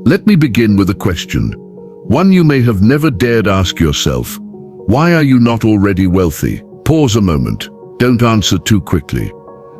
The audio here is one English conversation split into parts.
Let me begin with a question. One you may have never dared ask yourself. Why are you not already wealthy? Pause a moment. Don't answer too quickly.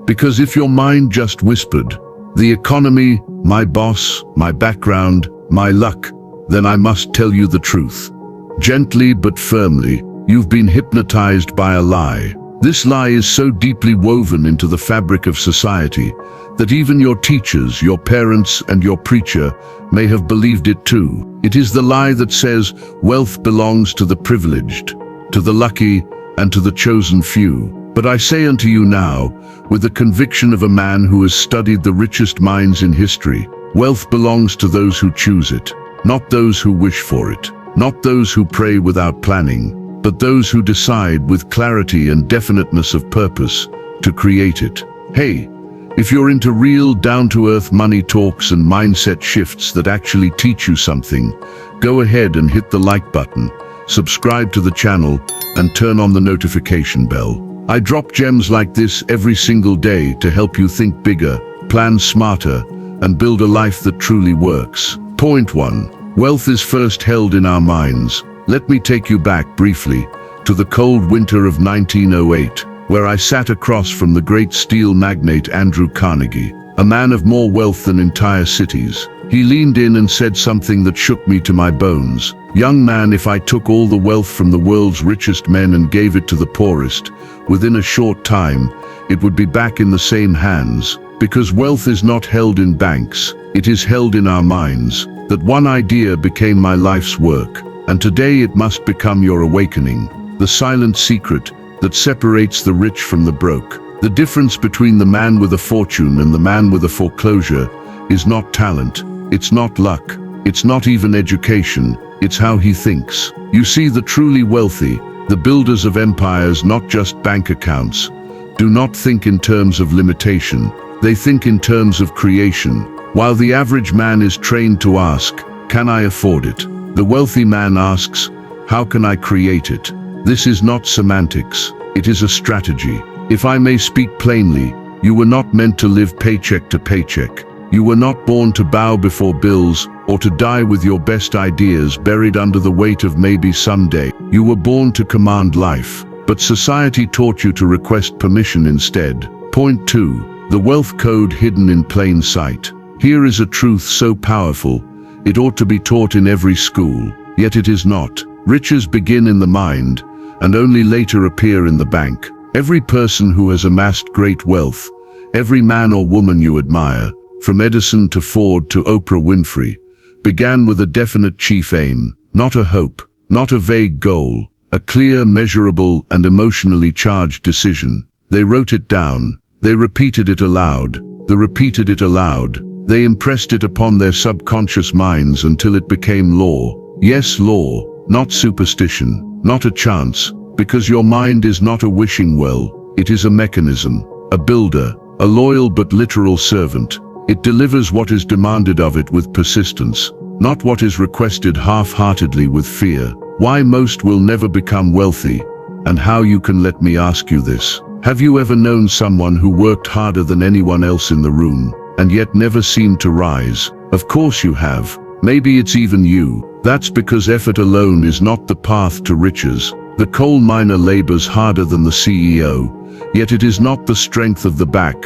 Because if your mind just whispered, the economy, my boss, my background, my luck, then I must tell you the truth. Gently but firmly, you've been hypnotized by a lie. This lie is so deeply woven into the fabric of society that even your teachers, your parents, and your preacher may have believed it too. It is the lie that says wealth belongs to the privileged, to the lucky, and to the chosen few. But I say unto you now, with the conviction of a man who has studied the richest minds in history, wealth belongs to those who choose it, not those who wish for it, not those who pray without planning, but those who decide with clarity and definiteness of purpose to create it. Hey, if you're into real, down-to-earth money talks and mindset shifts that actually teach you something, go ahead and hit the like button, subscribe to the channel, and turn on the notification bell. I drop gems like this every single day to help you think bigger, plan smarter, and build a life that truly works. Point 1. Wealth is first held in our minds. Let me take you back briefly to the cold winter of 1908, where I sat across from the great steel magnate Andrew Carnegie, a man of more wealth than entire cities. He leaned in and said something that shook me to my bones. Young man, if I took all the wealth from the world's richest men and gave it to the poorest, within a short time, it would be back in the same hands. Because wealth is not held in banks, it is held in our minds. That one idea became my life's work, and today it must become your awakening. The silent secret that separates the rich from the broke. The difference between the man with a fortune and the man with a foreclosure is not talent, it's not luck, it's not even education, it's how he thinks. You see, the truly wealthy, the builders of empires, not just bank accounts, do not think in terms of limitation, they think in terms of creation. While the average man is trained to ask, can I afford it? The wealthy man asks, how can I create it? This is not semantics, it is a strategy. If I may speak plainly, you were not meant to live paycheck to paycheck. You were not born to bow before bills or to die with your best ideas buried under the weight of maybe someday. You were born to command life, but society taught you to request permission instead. Point 2. The wealth code hidden in plain sight. Here is a truth so powerful, it ought to be taught in every school, yet it is not. Riches begin in the mind, and only later appear in the bank. Every person who has amassed great wealth, every man or woman you admire, from Edison to Ford to Oprah Winfrey, began with a definite chief aim, not a hope, not a vague goal, a clear, measurable, and emotionally charged decision. They wrote it down, they repeated it aloud, they repeated it aloud, they impressed it upon their subconscious minds until it became law. Yes, law, not superstition, not a chance, because your mind is not a wishing well, it is a mechanism, a builder, a loyal but literal servant. It delivers what is demanded of it with persistence, not what is requested half-heartedly with fear. Why most will never become wealthy, and how you can. Let me ask you this. Have you ever known someone who worked harder than anyone else in the room, and yet never seemed to rise? Of course you have. Maybe it's even you. That's because effort alone is not the path to riches. The coal miner labors harder than the CEO, yet it is not the strength of the back,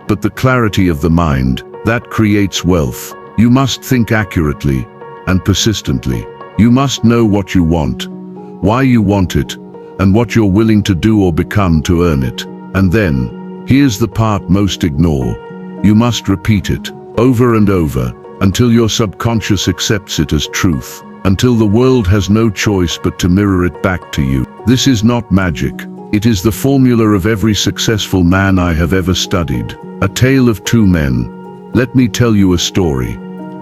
but the clarity of the mind that creates wealth. You must think accurately and persistently. You must know what you want, why you want it, and what you're willing to do or become to earn it. And then, here's the part most ignore. You must repeat it over and over until your subconscious accepts it as truth, until the world has no choice but to mirror it back to you. This is not magic. It is the formula of every successful man I have ever studied. A tale of two men. Let me tell you a story,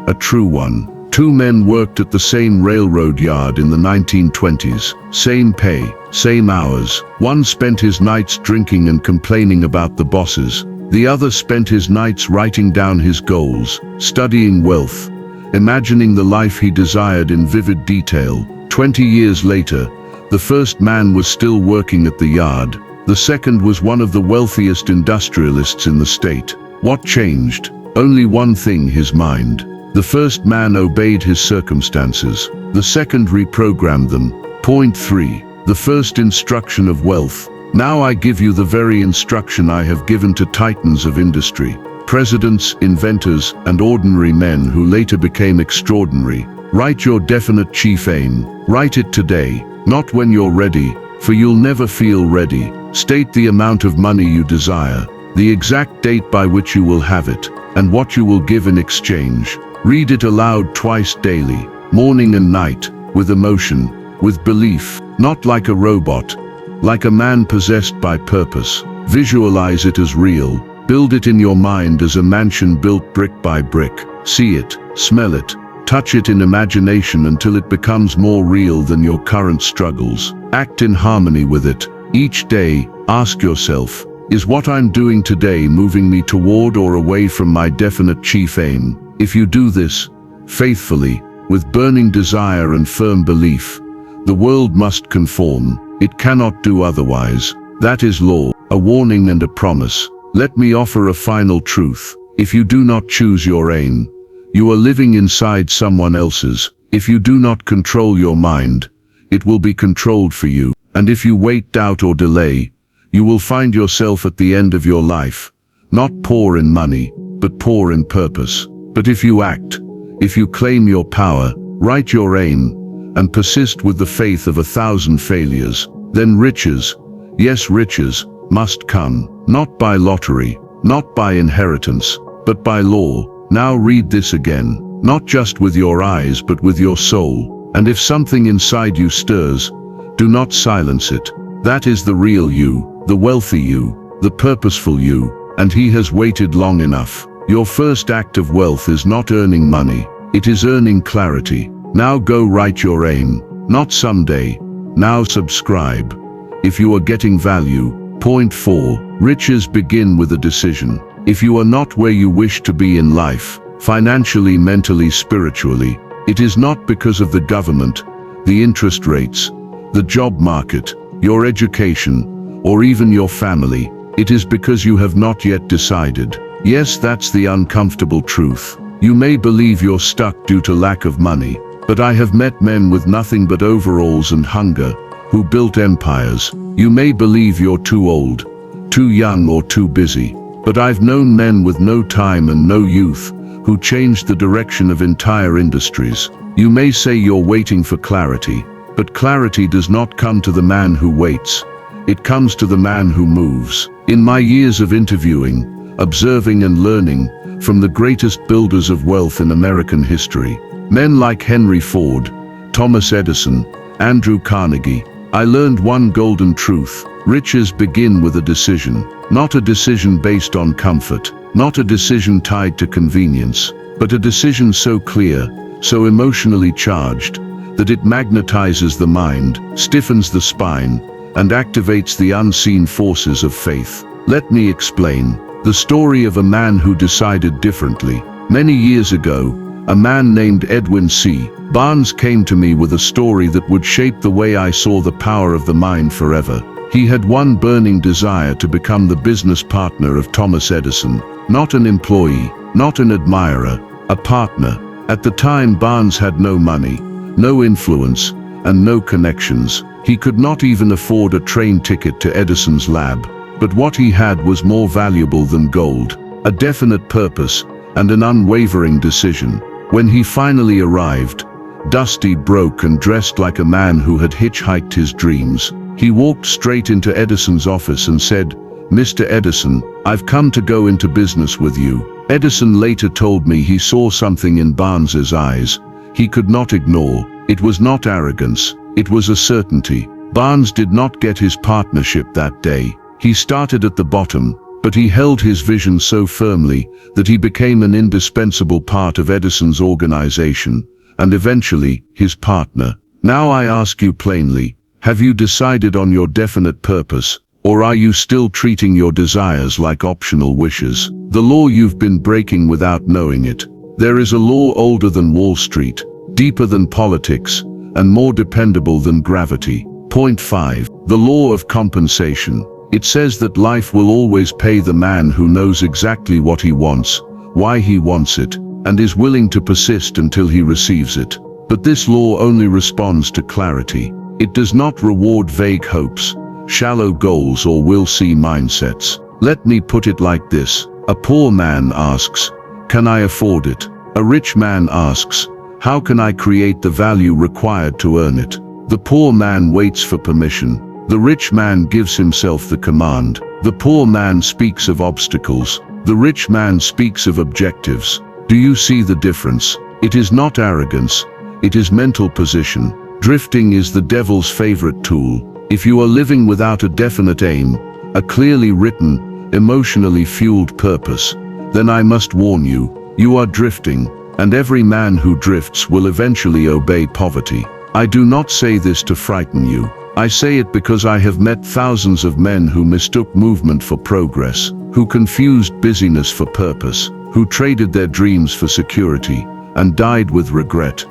a true one. Two men worked at the same railroad yard in the 1920s. Same pay, same hours. One spent his nights drinking and complaining about the bosses. The other spent his nights writing down his goals, studying wealth, imagining the life he desired in vivid detail. 20 years later, the first man was still working at the yard. The second was one of the wealthiest industrialists in the state. What changed? Only one thing: his mind. The first man obeyed his circumstances. The second reprogrammed them. Point 3. The first instruction of wealth. Now I give you the very instruction I have given to titans of industry, presidents, inventors, and ordinary men who later became extraordinary. Write your definite chief aim. Write it today, not when you're ready, for you'll never feel ready. State the amount of money you desire, the exact date by which you will have it, and what you will give in exchange. Read it aloud twice daily, morning and night, with emotion, with belief, not like a robot, like a man possessed by purpose. Visualize it as real. Build it in your mind as a mansion built brick by brick. See it, smell it, touch it in imagination until it becomes more real than your current struggles. Act in harmony with it. Each day, ask yourself, is what I'm doing today moving me toward or away from my definite chief aim? If you do this, faithfully, with burning desire and firm belief, the world must conform. It cannot do otherwise. That is law, a warning and a promise. Let me offer a final truth. If you do not choose your aim, you are living inside someone else's. If you do not control your mind, it will be controlled for you. And if you wait, doubt, or delay, you will find yourself at the end of your life, not poor in money, but poor in purpose. But if you act, if you claim your power, write your aim, and persist with the faith of 1,000 failures, then riches, yes, riches, must come, not by lottery, not by inheritance, but by law. Now read this again, not just with your eyes but with your soul. And if something inside you stirs, do not silence it. That is the real you, the wealthy you, the purposeful you, and he has waited long enough. Your first act of wealth is not earning money, it is earning clarity. Now go write your aim, not someday. Now subscribe. If you are getting value. Point 4. Riches begin with a decision. If you are not where you wish to be in life, financially, mentally, spiritually, it is not because of the government, the interest rates, the job market, your education, or even your family. It is because you have not yet decided. Yes, that's the uncomfortable truth. You may believe you're stuck due to lack of money, but I have met men with nothing but overalls and hunger, who built empires. You may believe you're too old, too young, or too busy, but I've known men with no time and no youth, who changed the direction of entire industries. You may say you're waiting for clarity, but clarity does not come to the man who waits. It comes to the man who moves. In my years of interviewing, observing and learning from the greatest builders of wealth in American history, men like Henry Ford, Thomas Edison, Andrew Carnegie, I learned one golden truth. Riches begin with a decision, not a decision based on comfort, not a decision tied to convenience, but a decision so clear, so emotionally charged, that it magnetizes the mind, stiffens the spine, and activates the unseen forces of faith. Let me explain. The story of a man who decided differently. Many years ago, a man named Edwin C. Barnes came to me with a story that would shape the way I saw the power of the mind forever. He had one burning desire to become the business partner of Thomas Edison. Not an employee, not an admirer, a partner. At the time, Barnes had no money, no influence, and no connections. He could not even afford a train ticket to Edison's lab. But what he had was more valuable than gold: a definite purpose and an unwavering decision. When he finally arrived, dusty, broke, and dressed like a man who had hitchhiked his dreams, he walked straight into Edison's office and said, "Mr. Edison, I've come to go into business with you." Edison later told me he saw something in Barnes's eyes he could not ignore. It was not arrogance, it was a certainty. Barnes did not get his partnership that day. He started at the bottom, but he held his vision so firmly that he became an indispensable part of Edison's organization, and eventually his partner. Now I ask you plainly, have you decided on your definite purpose, or are you still treating your desires like optional wishes? The law you've been breaking without knowing it. There is a law older than Wall Street, deeper than politics, and more dependable than gravity. Point 5. The law of compensation. It says that life will always pay the man who knows exactly what he wants, why he wants it, and is willing to persist until he receives it. But this law only responds to clarity. It does not reward vague hopes, shallow goals, or will see mindsets. Let me put it like this. A poor man asks, "Can I afford it?" A rich man asks, "How can I create the value required to earn it?" The poor man waits for permission. The rich man gives himself the command. The poor man speaks of obstacles. The rich man speaks of objectives. Do you see the difference? It is not arrogance. It is mental position. Drifting is the devil's favorite tool. If you are living without a definite aim, a clearly written, emotionally fueled purpose, then I must warn you, you are drifting, and every man who drifts will eventually obey poverty. I do not say this to frighten you. I say it because I have met thousands of men who mistook movement for progress, who confused busyness for purpose, who traded their dreams for security, and died with regret.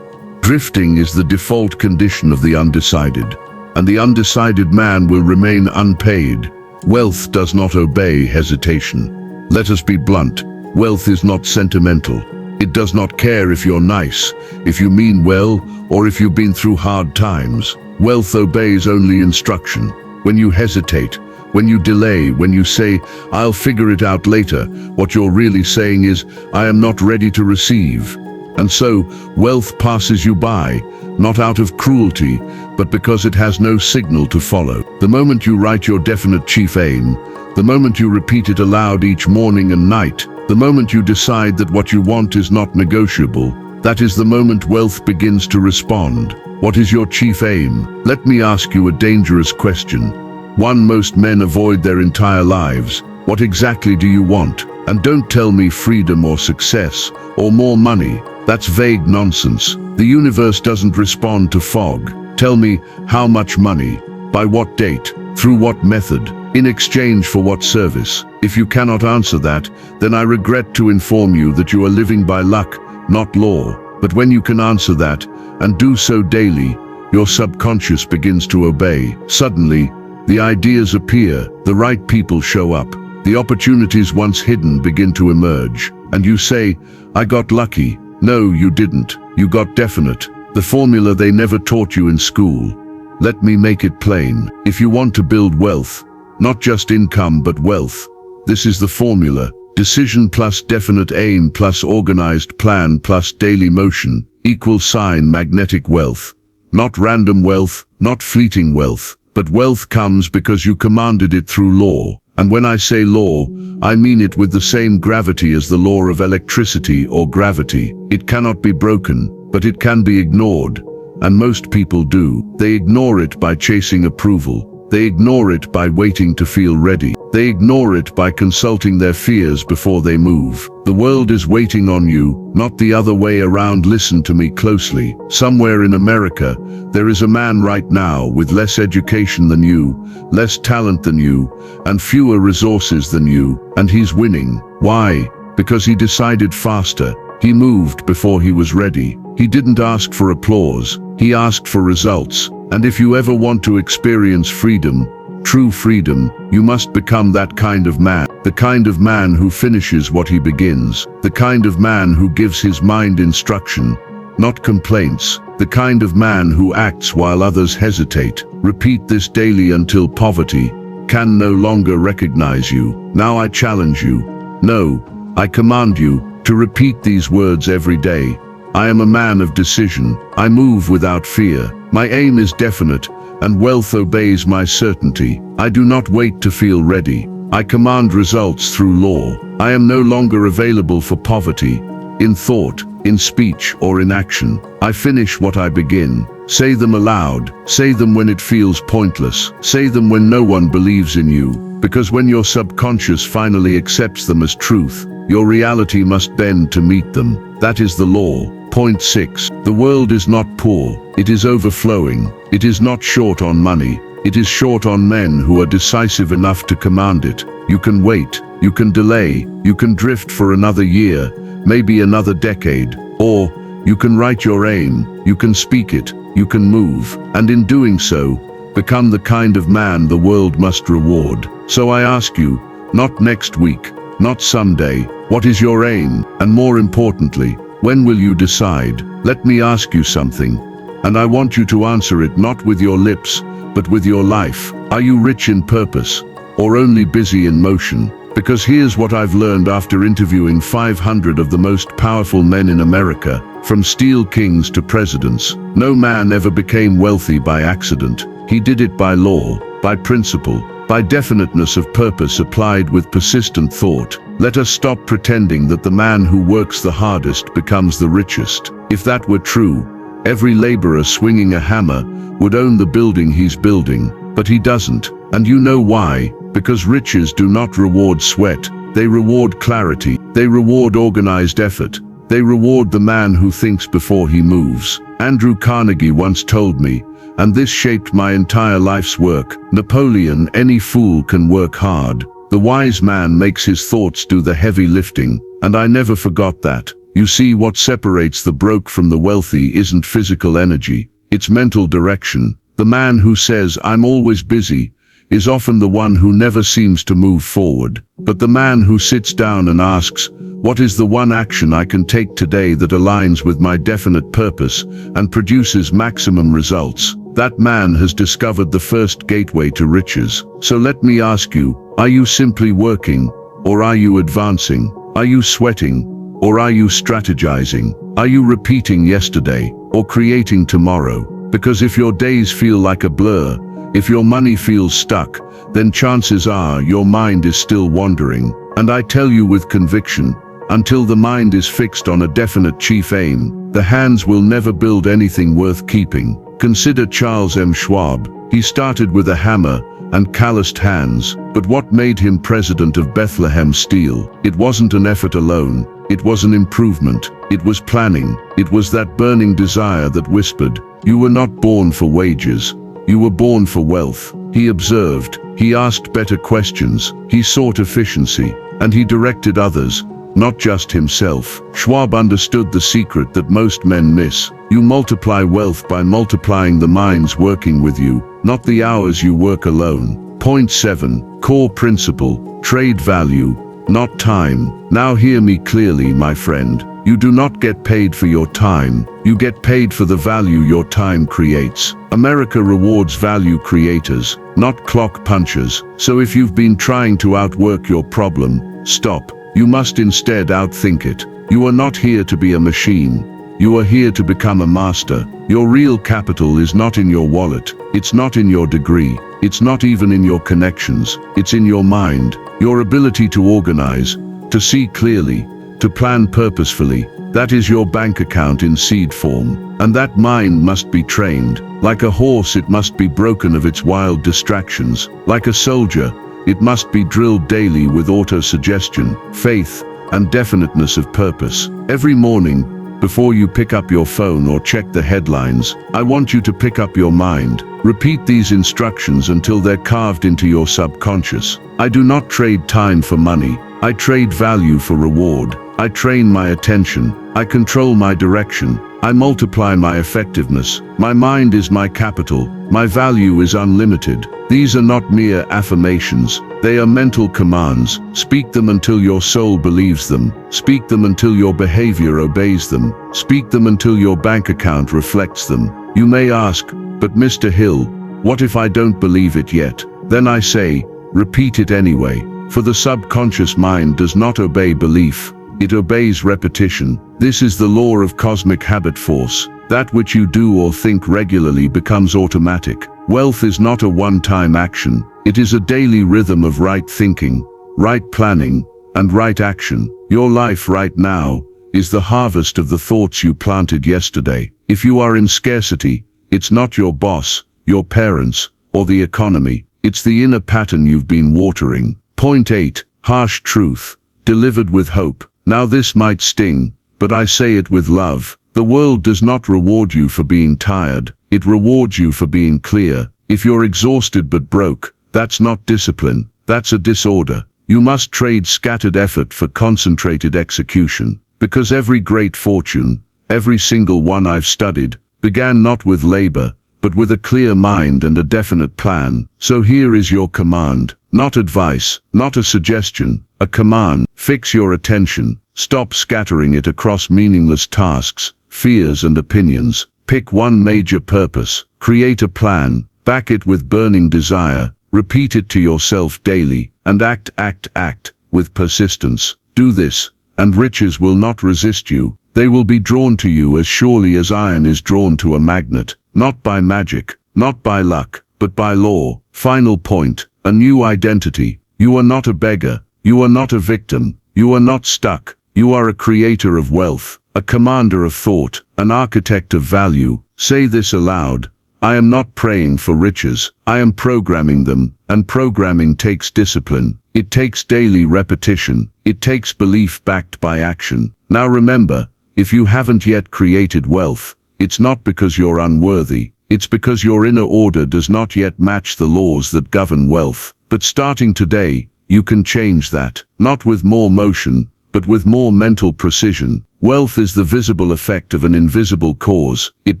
Drifting is the default condition of the undecided, and the undecided man will remain unpaid. Wealth does not obey hesitation. Let us be blunt. Wealth is not sentimental. It does not care if you're nice, if you mean well, or if you've been through hard times. Wealth obeys only instruction. When you hesitate, when you delay, when you say, "I'll figure it out later," what you're really saying is, "I am not ready to receive." And so, wealth passes you by, not out of cruelty, but because it has no signal to follow. The moment you write your definite chief aim, the moment you repeat it aloud each morning and night, the moment you decide that what you want is not negotiable, that is the moment wealth begins to respond. What is your chief aim? Let me ask you a dangerous question. One most men avoid their entire lives. What exactly do you want? And don't tell me freedom or success or more money. That's vague nonsense. The universe doesn't respond to fog. Tell me, how much money? By what date? Through what method? In exchange for what service? If you cannot answer that, then I regret to inform you that you are living by luck, not law. But when you can answer that, and do so daily, your subconscious begins to obey. Suddenly, the ideas appear, the right people show up, the opportunities once hidden begin to emerge, and you say, "I got lucky." No, you didn't. You got definite. The formula they never taught you in school. Let me make it plain. If you want to build wealth, not just income but wealth, this is the formula. Decision plus definite aim plus organized plan plus daily motion equals sign magnetic wealth. Not random wealth, not fleeting wealth, but wealth comes because you commanded it through law. And when I say law, I mean it with the same gravity as the law of electricity or gravity. It cannot be broken, but it can be ignored. And most people do. They ignore it by chasing approval. They ignore it by waiting to feel ready. They ignore it by consulting their fears before they move. The world is waiting on you, not the other way around. Listen to me closely. Somewhere in America, there is a man right now with less education than you, less talent than you, and fewer resources than you, and he's winning. Why? Because he decided faster. He moved before he was ready. He didn't ask for applause. He asked for results. And if you ever want to experience freedom, true freedom, you must become that kind of man. The kind of man who finishes what he begins. The kind of man who gives his mind instruction, not complaints. The kind of man who acts while others hesitate. Repeat this daily until poverty can no longer recognize you. Now I challenge you. No, I command you to repeat these words every day. I am a man of decision. I move without fear. My aim is definite, and wealth obeys my certainty. I do not wait to feel ready. I command results through law. I am no longer available for poverty, in thought, in speech, or in action. I finish what I begin. Say them aloud. Say them when it feels pointless. Say them when no one believes in you. Because when your subconscious finally accepts them as truth, your reality must bend to meet them. That is the law. Point 6. The world is not poor. It is overflowing. It is not short on money. It is short on men who are decisive enough to command it. You can wait. You can delay. You can drift for another year, maybe another decade. Or you can write your aim. You can speak it. You can move. And in doing so, become the kind of man the world must reward. So I ask you, not next week, not someday. What is your aim? And more importantly, when will you decide? Let me ask you something, and I want you to answer it not with your lips, but with your life. Are you rich in purpose, or only busy in motion? Because here's what I've learned after interviewing 500 of the most powerful men in America, from steel kings to presidents. No man ever became wealthy by accident. He did it by law, by principle, by definiteness of purpose applied with persistent thought. Let us stop pretending that the man who works the hardest becomes the richest. If that were true, every laborer swinging a hammer would own the building he's building, but he doesn't. And you know why? Because riches do not reward sweat, they reward clarity, they reward organized effort, they reward the man who thinks before he moves. Andrew Carnegie once told me, and this shaped my entire life's work, Napoleon, any fool can work hard. The wise man makes his thoughts do the heavy lifting, and I never forgot that. You see, what separates the broke from the wealthy isn't physical energy, it's mental direction. The man who says, "I'm always busy," is often the one who never seems to move forward. But the man who sits down and asks, "What is the one action I can take today that aligns with my definite purpose and produces maximum results?" that man has discovered the first gateway to riches. So let me ask you, are you simply working, or are you advancing? Are you sweating, or are you strategizing? Are you repeating yesterday, or creating tomorrow? Because if your days feel like a blur, if your money feels stuck, then chances are your mind is still wandering. And I tell you with conviction, until the mind is fixed on a definite chief aim, the hands will never build anything worth keeping. Consider Charles M. Schwab. He started with a hammer and calloused hands, but what made him president of Bethlehem Steel? It wasn't an effort alone, it was an improvement, it was planning, it was that burning desire that whispered, "You were not born for wages, you were born for wealth." He observed, he asked better questions, he sought efficiency, and he directed others, not just himself. Schwab understood the secret that most men miss. You multiply wealth by multiplying the minds working with you, not the hours you work alone. Point 7, core principle, trade value, not time. Now hear me clearly, my friend. You do not get paid for your time, you get paid for the value your time creates. America rewards value creators, not clock punchers. So if you've been trying to outwork your problem, stop. You must instead outthink it. You are not here to be a machine. You are here to become a master. Your real capital is not in your wallet. It's not in your degree. It's not even in your connections. It's in your mind. Your ability to organize, to see clearly, to plan purposefully. That is your bank account in seed form. And that mind must be trained. Like a horse, it must be broken of its wild distractions. Like a soldier, it must be drilled daily with auto-suggestion, faith, and definiteness of purpose. Every morning, before you pick up your phone or check the headlines, I want you to pick up your mind. Repeat these instructions until they're carved into your subconscious. I do not trade time for money. I trade value for reward. I train my attention. I control my direction. I multiply my effectiveness. My mind is my capital. My value is unlimited. These are not mere affirmations. They are mental commands. Speak them until your soul believes them. Speak them until your behavior obeys them. Speak them until your bank account reflects them. You may ask, "But Mr. Hill, what if I don't believe it yet?" Then I say, repeat it anyway. For the subconscious mind does not obey belief. It obeys repetition. This is the law of cosmic habit force. That which you do or think regularly becomes automatic. Wealth is not a one-time action. It is a daily rhythm of right thinking, right planning, and right action. Your life right now is the harvest of the thoughts you planted yesterday. If you are in scarcity, it's not your boss, your parents, or the economy. It's the inner pattern you've been watering. Point 8, harsh truth, delivered with hope. Now this might sting, but I say it with love. The world does not reward you for being tired. It rewards you for being clear. If you're exhausted but broke, that's not discipline. That's a disorder. You must trade scattered effort for concentrated execution. Because every great fortune, every single one I've studied, began not with labor, but with a clear mind and a definite plan. So here is your command. not advice, not a suggestion, a command. Fix your attention. Stop scattering it across meaningless tasks, fears and opinions. Pick one major purpose. Create a plan. Back it with burning desire. Repeat it to yourself daily, and act with persistence. Do this, and riches will not resist you. They will be drawn to you as surely as iron is drawn to a magnet, not by magic, not by luck, but by law. Final point, a new identity. You are not a beggar. You are not a victim. You are not stuck. You are a creator of wealth, a commander of thought, an architect of value. Say this aloud. I am not praying for riches, I am programming them, and programming takes discipline. It takes daily repetition. It takes belief backed by action. Now remember, if you haven't yet created wealth, it's not because you're unworthy, it's because your inner order does not yet match the laws that govern wealth. But starting today, you can change that, not with more motion, but with more mental precision. Wealth is the visible effect of an invisible cause. It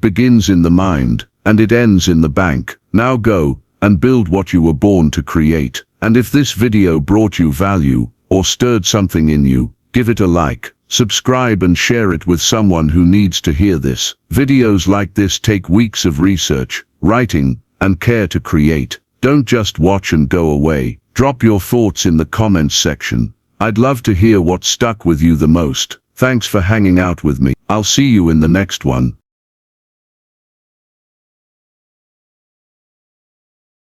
begins in the mind, and it ends in the bank. Now go and build what you were born to create. And if this video brought you value or stirred something in you, give it a like, subscribe and share it with someone who needs to hear this. Videos like this take weeks of research, writing, and care to create. Don't just watch and go away. Drop your thoughts in the comments section. I'd love to hear what stuck with you the most. Thanks for hanging out with me. I'll see you in the next one.